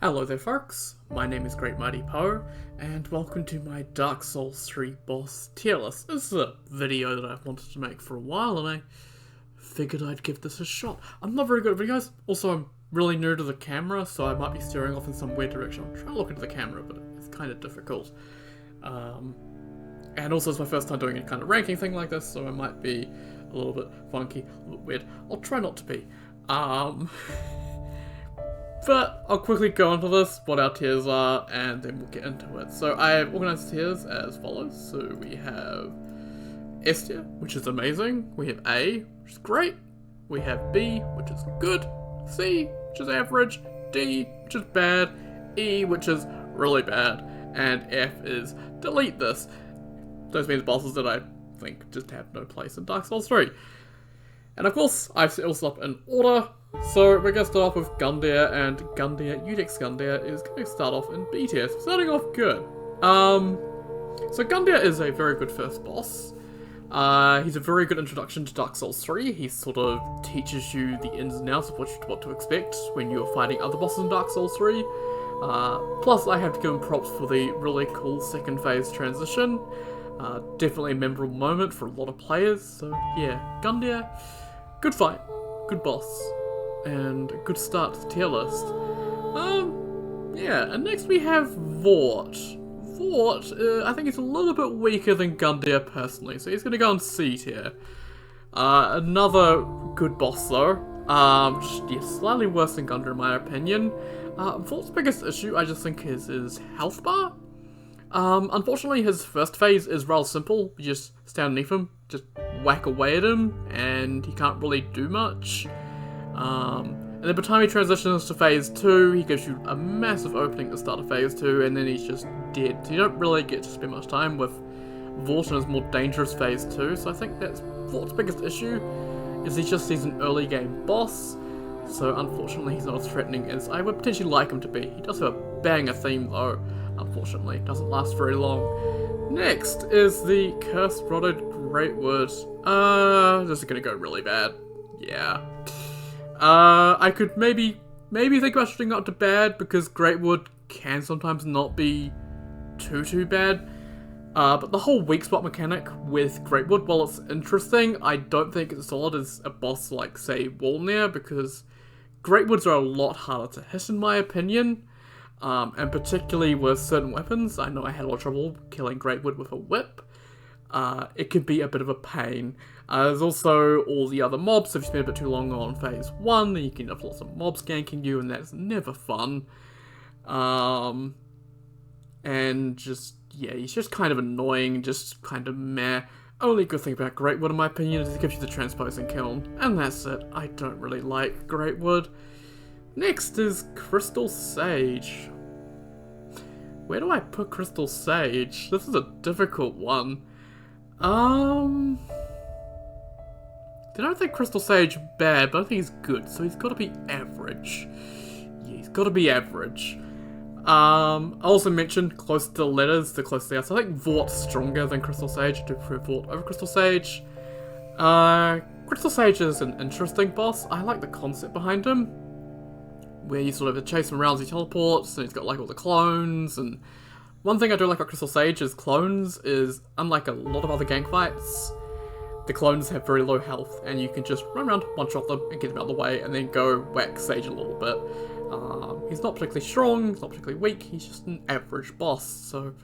Hello there folks, my name is Great Mighty p0's, and welcome to my Dark Souls 3 boss tier list. This is a video that I've wanted to make for a while, and I figured I'd give this a shot. I'm not very good at videos, also I'm really new to the camera, so I might be steering off in some weird direction. I'm trying to look into the camera, but it's kind of difficult. And also it's my first time doing any kind of ranking thing like this, so I might be a little bit funky, a little bit weird. I'll try not to be. But I'll quickly go into this, what our tiers are, and then we'll get into it. So I have organised tiers as follows. So we have S tier, which is amazing. We have A, which is great. We have B, which is good. C, which is average. D, which is bad. E, which is really bad. And F is delete this. Those means bosses that I think just have no place in Dark Souls 3. And of course, I've set this up in order. So we're going to start off with Gundyr, and Iudex Gundyr is going to start off in B tier, so starting off good. So Gundyr is a very good first boss. He's a very good introduction to Dark Souls 3. He sort of teaches you the ins and outs of what to expect when you're fighting other bosses in Dark Souls 3. Plus, I have to give him props for the really cool second phase transition. Definitely a memorable moment for a lot of players, so yeah, Gundyr, good fight, good boss. And a good start to the tier list. Yeah, and next we have Vordt. Vordt, I think he's a little bit weaker than Gundyr personally, so he's going to go on C tier. Another good boss though. Just slightly worse than Gundyr in my opinion. Vordt's biggest issue I just think is his health bar. Unfortunately his first phase is rather simple. You just stand underneath him, just whack away at him, and he can't really do much. And then by the time he transitions to phase 2, he gives you a massive opening at the start of phase 2, and then he's just dead. So you don't really get to spend much time with Vordt in his more dangerous phase 2, so I think that's Vordt's biggest issue, is he's an early game boss, so unfortunately he's not as threatening as I would potentially like him to be. He does have a banger theme though, unfortunately, it doesn't last very long. Next is the Cursed Rotted Greatwood. This is gonna go really bad. Yeah. I could maybe think about shooting up to bad, because Greatwood can sometimes not be too bad. But the whole weak spot mechanic with Greatwood, while it's interesting, I don't think it's as solid as a boss like, say, Wolnir, because Greatwoods are a lot harder to hit in my opinion. And particularly with certain weapons. I know I had a lot of trouble killing Greatwood with a whip. It could be a bit of a pain. There's also all the other mobs, so if you spend a bit too long on phase 1, then you can have lots of mobs ganking you, and that's never fun. And just, yeah, he's just kind of annoying, just kind of meh. Only good thing about Greatwood, in my opinion, is it gives you the transposing kiln, and that's it. I don't really like Greatwood. Next is Crystal Sage. Where do I put Crystal Sage? This is a difficult one. I don't think Crystal Sage bad, but I think he's good, so he's got to be average. Yeah, he's got to be average. I also mentioned close to the letters, the close to the outside. I think Vordt's stronger than Crystal Sage. I do prefer Vordt over Crystal Sage. Crystal Sage is an interesting boss. I like the concept behind him, where you sort of chase him around as he teleports, and he's got like all the clones, and one thing I do like about Crystal Sage's clones is, unlike a lot of other gank fights, the clones have very low health, and you can just run around, one-shot them, and get them out of the way, and then go whack Sage a little bit. He's not particularly strong, he's not particularly weak, he's just an average boss, so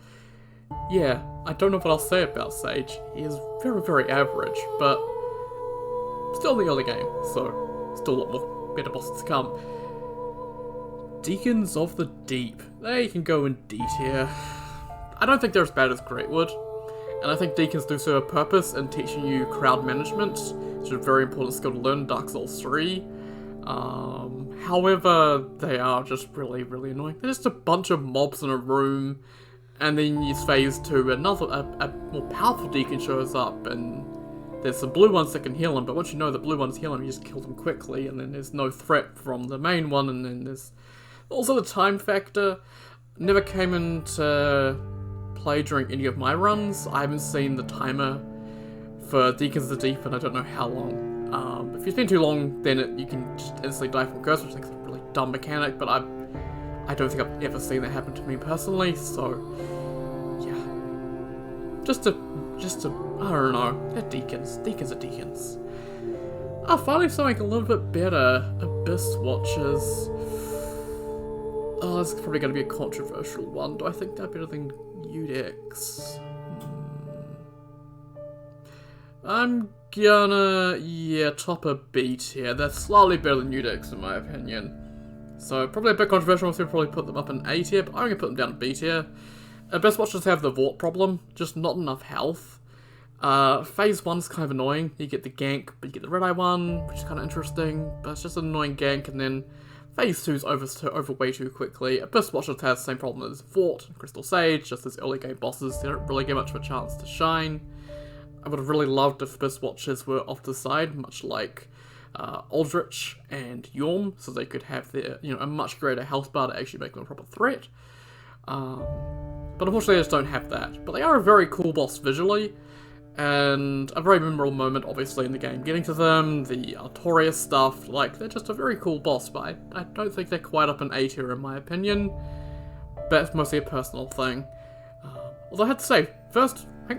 yeah, I don't know what I'll say about Sage. He is very average, but still in the early game, so still a lot more better bosses to come. Deacons of the Deep. They can go in D tier. I don't think they're as bad as Greatwood, and I think Deacons do serve a purpose in teaching you crowd management, which is a very important skill to learn in Dark Souls 3. However, they are just really annoying. They're just a bunch of mobs in a room, and then you phase 2, a more powerful Deacon shows up, and there's some blue ones that can heal him, but once you know the blue ones heal him, you just kill them quickly, and then there's no threat from the main one, and then there's also the time factor. Never came into play during any of my runs. I haven't seen the timer for Deacons of the Deep, and I don't know how long. If you spend too long, then you can just instantly die from curse, which I think is a really dumb mechanic, but I don't think I've ever seen that happen to me personally, so yeah. Just to I don't know, they're Deacons. Deacons are Deacons. Finally something a little bit better. Abyss Watchers. Oh, this is probably going to be a controversial one. Do I think they're better than Iudex? I'm gonna, yeah, top a B tier. They're slightly better than Iudex in my opinion. So probably a bit controversial, so we'll probably put them up in A tier, but I'm gonna put them down in B tier. Abyss Watchers have the Vordt problem, just not enough health. Phase 1's kind of annoying. You get the gank, but you get the red eye one, which is kind of interesting, but it's just an annoying gank, and then Phase 2's over way too quickly. Abyss Watchers has the same problem as Vordt and Crystal Sage, just as early game bosses, they don't really get much of a chance to shine. I would have really loved if Abyss Watchers were off the side, much like Aldrich and Yhorm, so they could have their, a much greater health bar to actually make them a proper threat. But unfortunately, they just don't have that. But they are a very cool boss visually, and a very memorable moment, obviously, in the game. Getting to them, the Artorias stuff, like, they're just a very cool boss, but I don't think they're quite up in A tier in my opinion. But it's mostly a personal thing. Although I have to say, I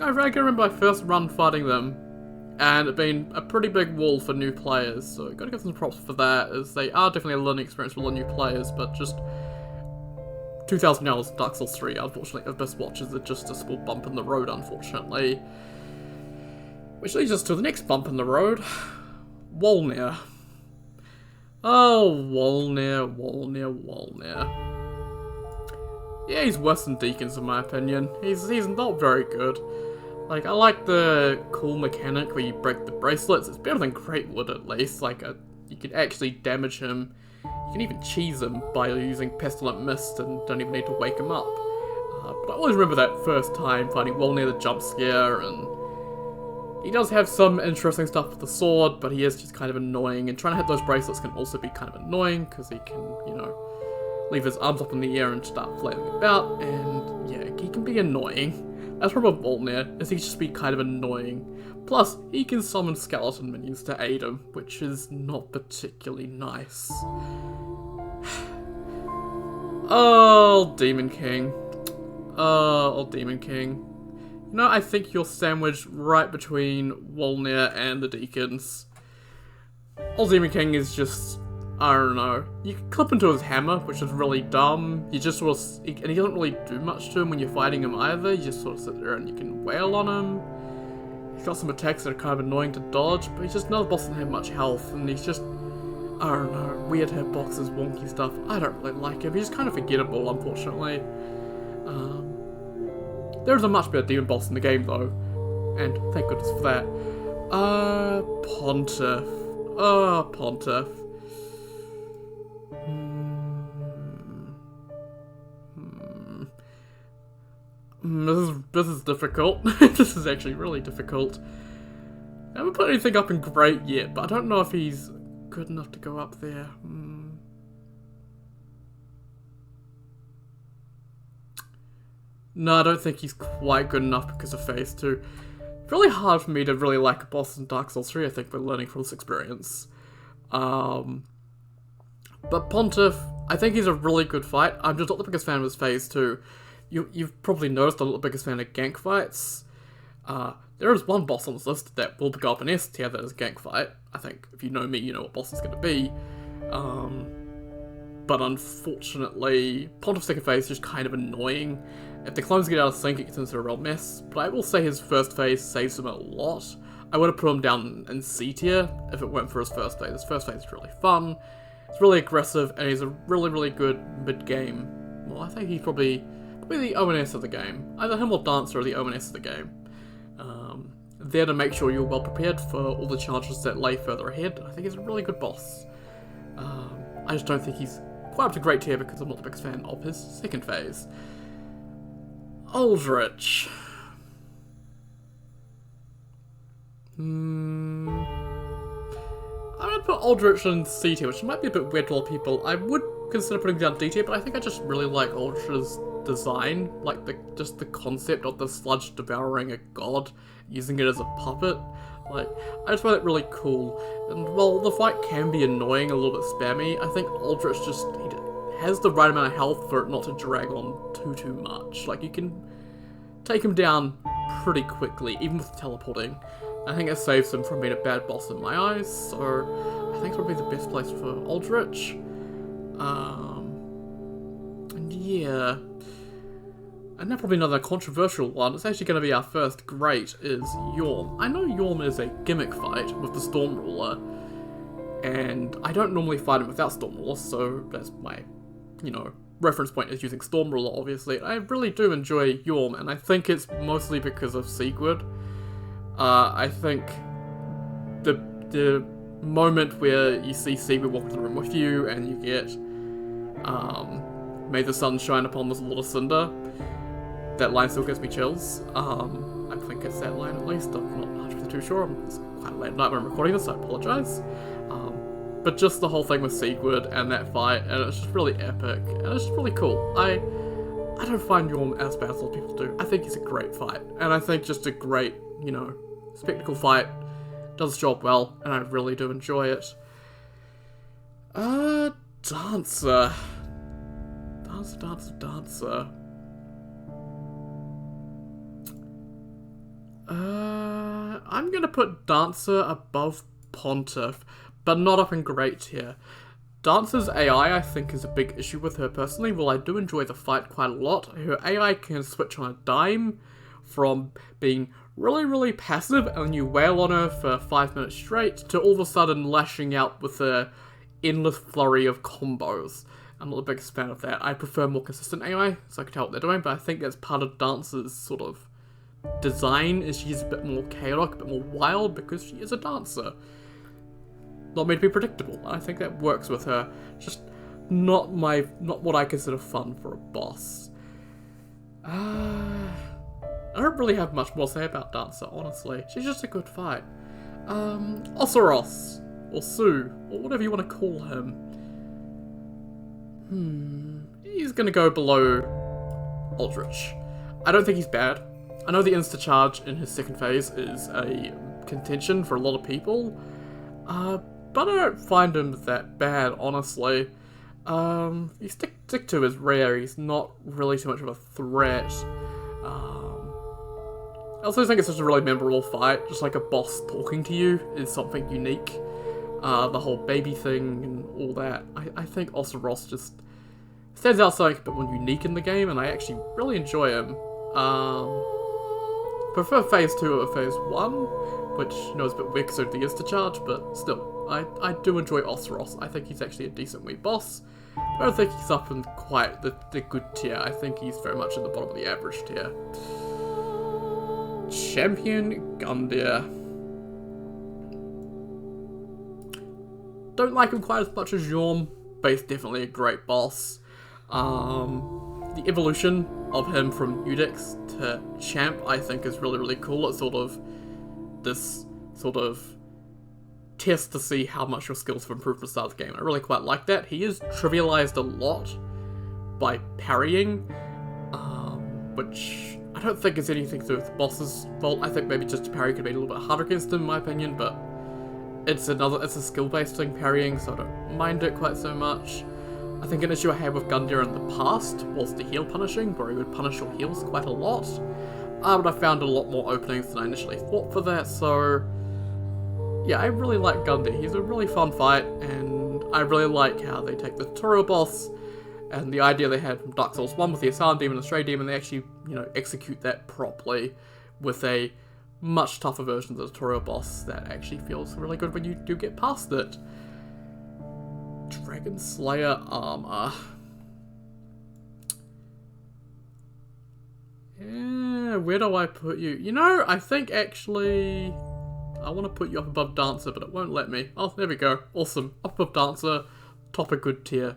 can remember my first run fighting them, and it being a pretty big wall for new players, so gotta give them props for that, as they are definitely a learning experience for the new players, but just 2,000 hours Dark Souls 3, unfortunately, Abyss Watchers are just a small bump in the road, unfortunately. Which leads us to the next bump in the road, Wolnir. Oh, Wolnir. Yeah, he's worse than Deacons in my opinion. He's not very good. Like, I like the cool mechanic where you break the bracelets. It's better than Greatwood at least. Like, you can actually damage him. You can even cheese him by using Pestilent Mist and don't even need to wake him up. But I always remember that first time fighting Wolnir the jump scare, and he does have some interesting stuff with the sword, but he is just kind of annoying, and trying to hit those bracelets can also be kind of annoying, because he can, leave his arms up in the air and start flailing about, and yeah, he can be annoying. That's probably Wolnir, is he just be kind of annoying. Plus, he can summon skeleton minions to aid him, which is not particularly nice. Oh, Demon King. Oh, Demon King. I think you're sandwiched right between Wolnir and the Deacons. Old Demon King is just, I don't know. You can clip into his hammer, which is really dumb. You just sort of, and he doesn't really do much to him when you're fighting him either. You just sort of sit there and you can wail on him. He's got some attacks that are kind of annoying to dodge, but he's just another boss that doesn't have much health, and he's just, I don't know, weird hitboxes, wonky stuff. I don't really like him. He's kind of forgettable, unfortunately. There's a much better demon boss in the game, though, and thank goodness for that. Pontiff. Oh, Pontiff. This is difficult. This is actually really difficult. I haven't put anything up in Great yet, but I don't know if he's good enough to go up there. No, I don't think he's quite good enough because of Phase 2. It's really hard for me to really like a boss in Dark Souls 3, I think, we're learning from this experience. But Pontiff, I think he's a really good fight. I'm just not the biggest fan of his Phase 2. You've probably noticed I'm not the biggest fan of gank fights. There is one boss on this list that will go up in S tier that is a gank fight. I think, if you know me, you know what boss it's going to be. But unfortunately, Pontiff's second phase is just kind of annoying. If the clones get out of sync, it gets into a real mess. But I will say his first phase saves him a lot. I would have put him down in C tier if it weren't for his first phase. His first phase is really fun. It's really aggressive, and he's a really, really good mid-game. Well, I think he's probably the ONS of the game. Either him or Dancer are the ONS of the game. There to make sure you're well prepared for all the challenges that lay further ahead. I think he's a really good boss. I just don't think he's quite up to Great tier because I'm not the biggest fan of his second phase. Aldrich. I'm gonna put Aldrich in C tier, which might be a bit weird to a lot of people. I would consider putting down D tier, but I think I just really like Aldrich's design, like just the concept of the sludge devouring a god, using it as a puppet. Like, I just find it really cool. And while the fight can be annoying, a little bit spammy, I think Aldrich just has the right amount of health for it not to drag on too much. Like, you can take him down pretty quickly, even with teleporting. I think it saves him from being a bad boss in my eyes, so I think it's probably the best place for Aldrich. And yeah. And now probably another controversial one, it's actually going to be our first great, is Yhorm. I know Yhorm is a gimmick fight with the Storm Ruler, and I don't normally fight him without Storm Ruler, so that's my, you know, reference point is using Storm Ruler, obviously. I really do enjoy Yhorm, and I think it's mostly because of Sigurd. I think the moment where you see Sigurd walk into the room with you, and you get, may the sun shine upon this little Cinder, that line still gives me chills. I think it's that line at least, I'm not 100% too sure, it's quite late at night when I'm recording this, so I apologise. But just the whole thing with Sigurd and that fight, and it's just really epic, and it's just really cool. I don't find Yhorm as bad as a lot of people do. I think he's a great fight, and I think just a great, you know, spectacle fight, does the job well, and I really do enjoy it. Dancer. Dancer. I'm gonna put Dancer above Pontiff, but not up in great tier. Dancer's AI, I think, is a big issue with her personally. While I do enjoy the fight quite a lot, her AI can switch on a dime from being really passive and then you wail on her for 5 minutes straight to all of a sudden lashing out with a endless flurry of combos. I'm not the biggest fan of that. I prefer more consistent AI, so I can tell what they're doing, but I think that's part of Dancer's sort of design, is she's a bit more chaotic, a bit more wild, because she is a dancer. Not made to be predictable, and I think that works with her. Just not what I consider fun for a boss. I don't really have much more to say about Dancer, honestly. She's just a good fight. Oceiros, or Sue, or whatever you want to call him. He's gonna go below Aldrich. I don't think he's bad. I know the insta-charge in his second phase is a contention for a lot of people, but I don't find him that bad, honestly. His stick to is rare, he's not really too much of a threat. I also think it's just a really memorable fight, just like a boss talking to you is something unique. The whole baby thing and all that. I think Oceiros just stands out something a bit more unique in the game, and I actually really enjoy him. Prefer phase 2 over phase 1, which, you know, is a bit weird because of the insta-charge, but still, I do enjoy Oceiros. I think he's actually a decent wee boss. I don't think he's up in quite the good tier. I think he's very much in the bottom of the average tier. Champion Gundyr. Don't like him quite as much as Yhorm, but he's definitely a great boss. The evolution of him from Iudex to Champ, I think, is really cool. It's sort of this sort of test to see how much your skills have improved from the start of the game. I really quite like that. He is trivialized a lot by parrying, which I don't think is anything to do with the boss's fault. I think maybe just parry could be a little bit harder against him, in my opinion, but it's a skill-based thing, parrying, so I don't mind it quite so much. I think an issue I had with Gundyr in the past was the heal punishing, where he would punish your heals quite a lot. But I found a lot more openings than I initially thought for that, so yeah, I really like Gundyr. He's a really fun fight, and I really like how they take the tutorial boss and the idea they had from Dark Souls 1 with the Asylum Demon and Stray Demon. They actually, you know, execute that properly with a much tougher version of the tutorial boss that actually feels really good when you do get past it. Dragonslayer Armour. Yeah, where do I put you? You know, I think actually I want to put you up above Dancer, but it won't let me. Oh, there we go. Awesome. Up above Dancer, top a good tier.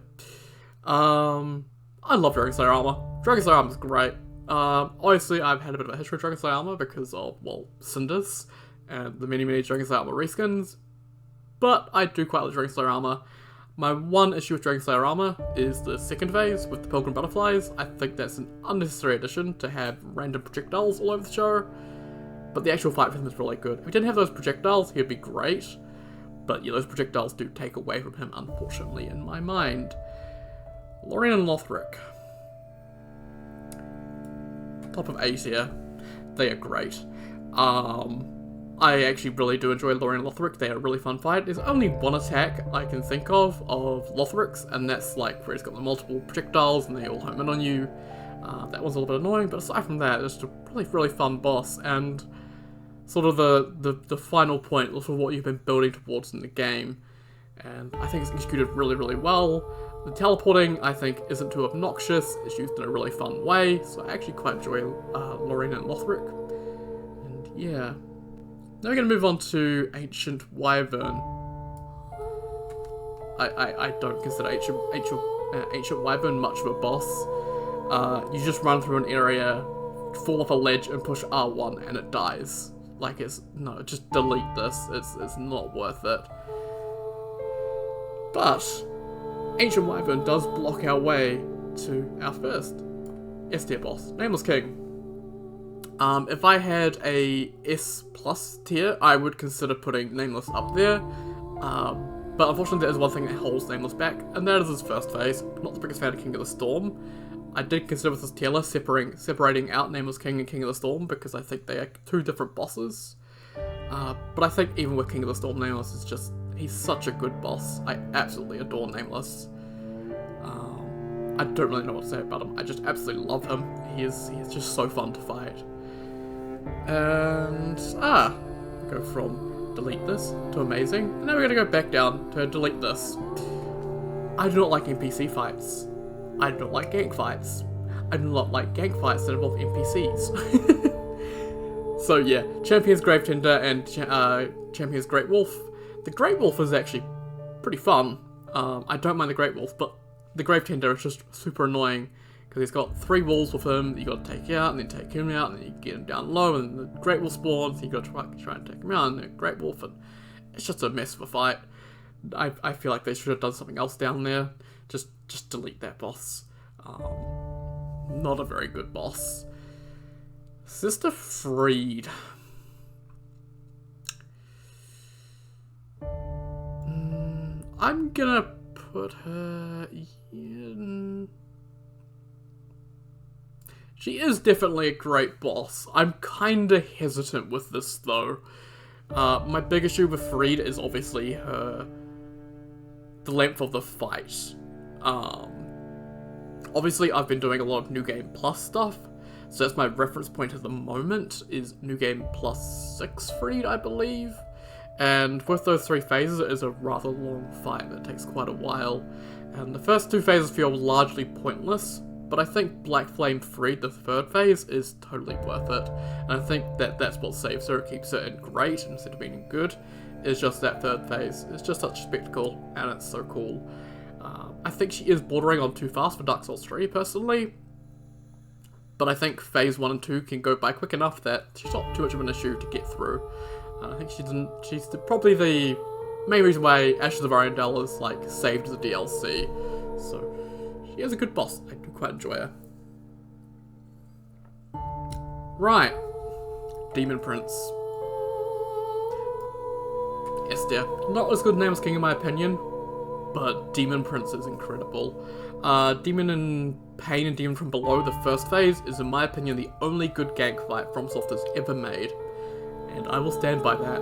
I love Dragonslayer Armour. Dragonslayer Armour is great. Obviously, I've had a bit of a history of Dragonslayer Armour because of, well, Cinders and the many Dragonslayer Armour reskins. But I do quite like Dragonslayer Armour. My one issue with Dragonslayer Armour is the second phase with the Pilgrim Butterflies. I think that's an unnecessary addition to have random projectiles all over the show. But the actual fight with him is really good. If he didn't have those projectiles, he'd be great. But yeah, those projectiles do take away from him, unfortunately, in my mind. Lorien and Lothric. Top of 8 here. They are great. I actually really do enjoy Lorien and Lothric. They are a really fun fight. There's only one attack I can think of Lothric's, and that's like where he's got the multiple projectiles and they all home in on you. That was a little bit annoying, but aside from that, it's just a really, really fun boss, and sort of the final point of what you've been building towards in the game. And I think it's executed really, really well. The teleporting, I think, isn't too obnoxious. It's used in a really fun way, so I actually quite enjoy Lorien and Lothric. And yeah. Now we're going to move on to Ancient Wyvern. I don't consider Ancient Wyvern much of a boss. You just run through an area, fall off a ledge, and push R1, and it dies. Like, no, just delete this. It's not worth it. But Ancient Wyvern does block our way to our first S tier boss, Nameless King. If I had a S plus tier, I would consider putting Nameless up there. But unfortunately, there is one thing that holds Nameless back, and that is his first phase. I'm not the biggest fan of King of the Storm. I did consider with this tier list separating out Nameless King and King of the Storm because I think they are two different bosses. But I think even with King of the Storm, Nameless is just, he's such a good boss. I absolutely adore Nameless. I don't really know what to say about him. I just absolutely love him. He is just so fun to fight. And go from delete this to amazing, and now we're gonna go back down to delete this. I do not like NPC fights. I do not like gank fights. I do not like gank fights that involve NPCs. So yeah, Champions Gravetender and Champions Greatwolf. The Greatwolf is actually pretty fun. I don't mind the Greatwolf, but the Gravetender is just super annoying because he's got 3 walls with him that you got to take out, and then take him out, and then you get him down low, and the Greatwolf spawns, and you got to try and take him out, and the Greatwolf, and it's just a mess of a fight. I feel like they should have done something else down there. Just delete that boss. Not a very good boss. Sister Friede. I'm gonna put her in... She is definitely a great boss. I'm kinda hesitant with this though. My big issue with Friede is obviously the length of the fight. Obviously I've been doing a lot of New Game Plus stuff, so that's my reference point at the moment, is New Game Plus 6 Friede, I believe. And with those 3 phases, it is a rather long fight that takes quite a while. And the first 2 phases feel largely pointless, but I think Black Flame Friede, the 3rd phase, is totally worth it. And I think that's what saves her, keeps her in great instead of being good. It's just that 3rd phase. It's just such a spectacle, and it's so cool. I think she is bordering on too fast for Dark Souls 3, personally. But I think phase 1 and 2 can go by quick enough that she's not too much of an issue to get through. I think she's probably the main reason why Ashes of Arundel is like saved as a DLC. So she is a good boss. I do quite enjoy her. Right. Demon Prince. Yes, dear. Not as good as Nameless King in my opinion, but Demon Prince is incredible. Demon in Pain and Demon from Below, the 1st phase, is in my opinion the only good gank fight FromSoft has ever made. And I will stand by that.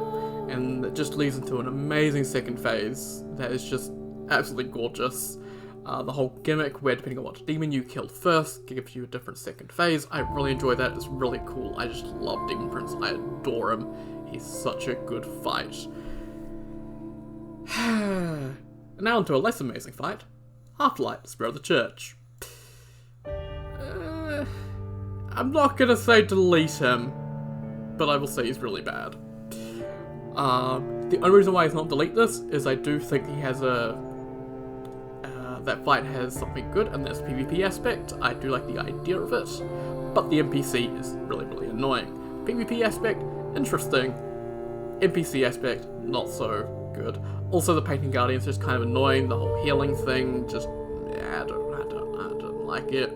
And it just leads into an amazing 2nd phase that is just absolutely gorgeous. The whole gimmick where depending on what demon you killed first gives you a different 2nd phase. I really enjoy that. It's really cool. I just love Demon Prince. I adore him. He's such a good fight. Now onto a less amazing fight. Halflight, Spirit of the Church. I'm not gonna say delete him, but I will say he's really bad. The only reason why he's not delete this is I do think he has that fight has something good, and that's PvP aspect. I do like the idea of it, but the NPC is really, really annoying. PvP aspect, interesting. NPC aspect, not so good. Also, the Painting Guardian's just kind of annoying. The whole healing thing, just I don't like it.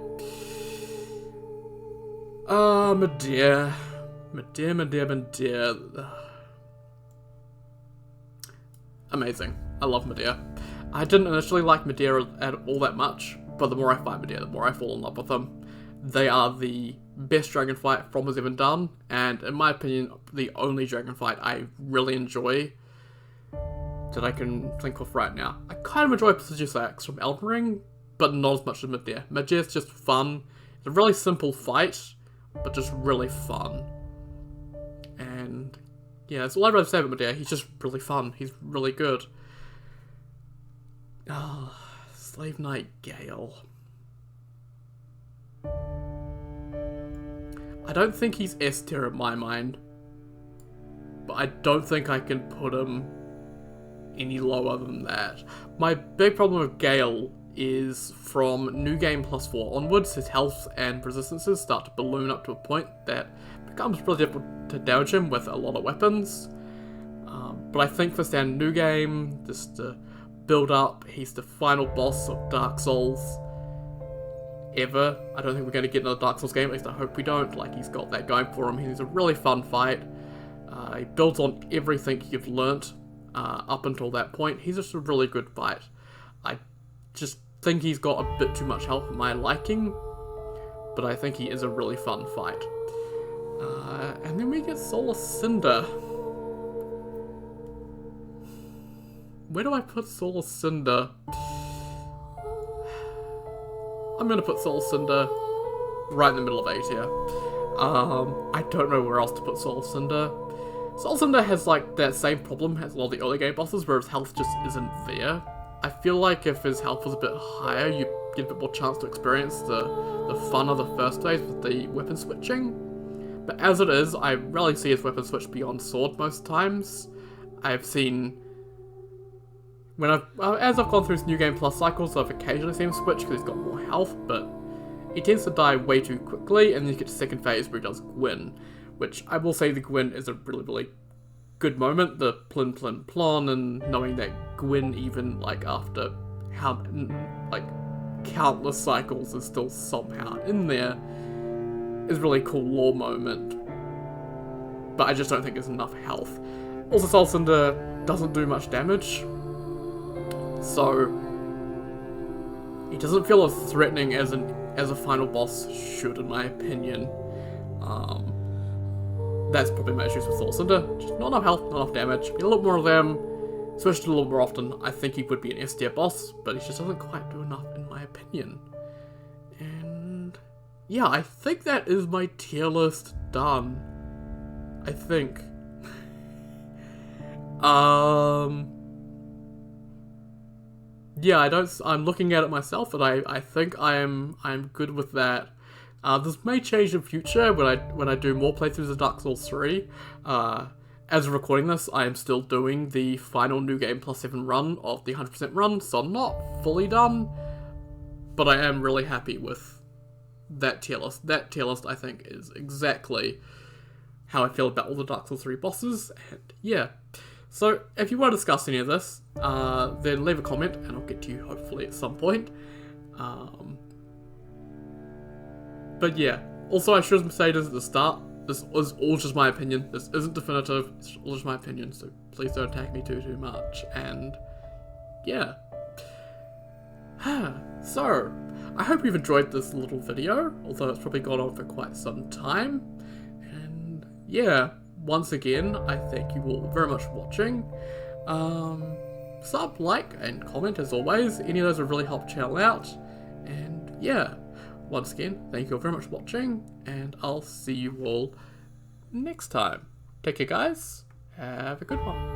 Midir. Amazing. I love Midir. I didn't initially like Midir at all that much, but the more I fight Midir, the more I fall in love with them. They are the best dragon fight From has ever done, and in my opinion, the only dragon fight I really enjoy that I can think of right now. I kind of enjoy Prestigious Axe from Elden Ring, but not as much as Midir. Midir is just fun. It's a really simple fight, but just really fun. And yeah, that's all I'd rather say about Midir. He's just really fun. He's really good. Ah, Slave Knight Gael. I don't think he's S tier in my mind, but I don't think I can put him any lower than that. My big problem with Gael is from New Game +4 onwards, his health and resistances start to balloon up to a point that becomes really difficult to damage him with a lot of weapons. But I think for standard New Game, just to build up, he's the final boss of Dark Souls ever. I don't think we're going to get another Dark Souls game, at least I hope we don't. Like, he's got that going for him. He's a really fun fight. He builds on everything you've learnt up until that point. He's just a really good fight. I just think he's got a bit too much health for my liking, but I think he is a really fun fight. And then we get Solar Cinder. Where do I put Solar Cinder? I'm gonna put Solar Cinder right in the middle of A tier. I don't know where else to put Solar Cinder. Solar Cinder has like that same problem as a lot of the early game bosses, where his health just isn't there. I feel like if his health was a bit higher, you'd get a bit more chance to experience the fun of the first phase with the weapon switching. But as it is, I rarely see his weapon switch beyond sword most times. I've seen, as I've gone through his New Game Plus cycles, I've occasionally seen him switch because he's got more health, but he tends to die way too quickly, and then you get to second phase where he does Gwyn, which I will say the Gwyn is a really, really good moment. The plin plin plon, and knowing that Gwyn, even like after countless cycles, is still somehow in there, is a really cool lore moment. But I just don't think there's enough health. Also, Soul Cinder doesn't do much damage, so he doesn't feel as threatening as a final boss should, in my opinion. That's probably my issues with Soul Cinder. Just not enough health, not enough damage. Get a little more of them, switched a little more often. I think he would be an S tier boss, but he just doesn't quite do enough, in my opinion. And yeah, I think that is my tier list done. I think. Yeah, I'm looking at it myself, and I think I'm good with that. This may change in future when I do more playthroughs of Dark Souls 3. As of recording this, I am still doing the final New Game +7 run of the 100% run, so I'm not fully done, but I am really happy with that tier list. That tier list, I think, is exactly how I feel about all the Dark Souls 3 bosses, and yeah. So, if you want to discuss any of this, then leave a comment, and I'll get to you hopefully at some point. But yeah, also I should say this at the start, this is all just my opinion. This isn't definitive, it's all just my opinion, so please don't attack me too much, and yeah. So, I hope you've enjoyed this little video, although it's probably gone on for quite some time, and yeah, once again, I thank you all very much for watching. Sub, like, and comment as always, any of those would really help the channel out, and yeah. Once again, thank you all very much for watching, and I'll see you all next time. Take care, guys. Have a good one.